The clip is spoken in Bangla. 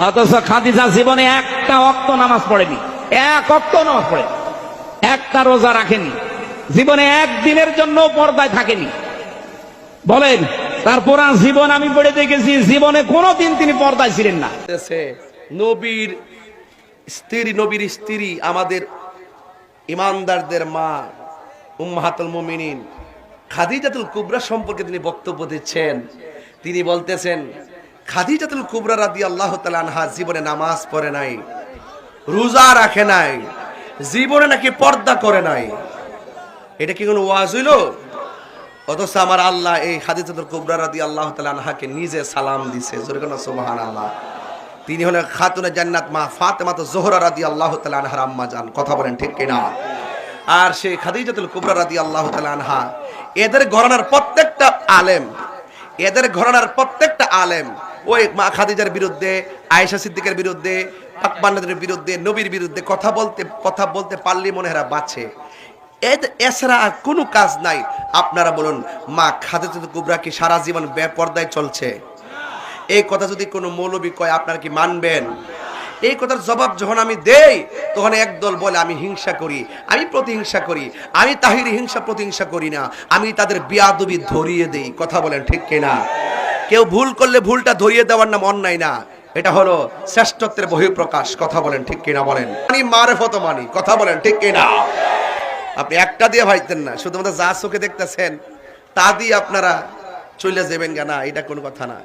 অথচ খাদিজা জীবনে একটা ওয়াক্ত নামাজ পড়েনি, এক ওয়াক্ত নামাজ পড়েনি, একটা রোজা রাখেনি, জীবনে একদিনের জন্য পর্দায় থাকেনি। বলেন, তার পুরা জীবন আমি পড়ে দেখেছি, জীবনে কোনোদিন তিনি পর্দায় ছিলেন না। নবীর স্ত্রী আমাদের ইমানদারদের মা উম্মাহাতুল মুমিনিন খাদিজাতুল কুবরা সম্পর্কে তিনি বক্তব্য দিচ্ছেন। তিনি বলতেছেন, খাদিজাতুল কুবরা রাদিয়াল্লাহু তাআলা আনহা জীবনে নামাজ পড়ে নাই, রোজা রাখে নাই, জীবনে নাকি পর্দা করে নাই। এটা কি কোনো ওয়াজ হইল? অথচ আমার আল্লাহ এই খাদিজাতুল কুবরা রাদিয়াল্লাহু তাআলা আনহাকে নিজে সালাম দিয়েছে। জোরে কোন সুবহানাল্লাহ। তিনি হলেন খাতুনে জান্নাত মা ফাতেমা যোহরা রাদিয়াল্লাহু তাআলা আনহার আম্মা জান। কথা বলেন ঠিক কিনা? আর সেই খাদিজাতুল কুবরা রাদিয়াল্লাহু তাআলা আনহা এদের ঘরানার প্রত্যেকটা আলেম ওই মা খাদিজার বিরুদ্ধে, আয়েশা সিদ্দিকের বিরুদ্ধে, পাকবান্নাদের বিরুদ্ধে, নবীর বিরুদ্ধে কথা বলতে পারলে মনে হয় বাঁচে। এছাড়া আর কোনো কাজ নাই। আপনারা বলুন, মা খাদিজাতুল কুবরা কি সারা জীবন বেপরদায় চলছে? এই কথা যদি কোনো মৌলবী কয়, আপনারা কি মানবেন? এই কথার জবাব যখন আমি দেই, তখন একদল বলে আমি হিংসা করি, আমি প্রতিহিংসা করি। আমি তাহিরি হিংসা প্রতিহিংসা করি না, আমি তাদের বিয়াদবি ধরিয়ে দেই। কথা বলেন ঠিক কিনা? কেউ ভুল করলে ভুলটা ধরিয়ে দেওয়ার নাম অন্যায় না, এটা হলো শ্রেষ্ঠত্বের বহিঃপ্রকাশ। কথা বলেন ঠিক কিনা? বলেন আমি মারেফত মানি। কথা বলেন ঠিক কিনা? আপনি একটা দিয়ে ভাইতেন না, শুধুমাত্র যা চোখে দেখতেছেন তা দিয়ে আপনারা চলে যাবেন না, এটা কোনো কথা না।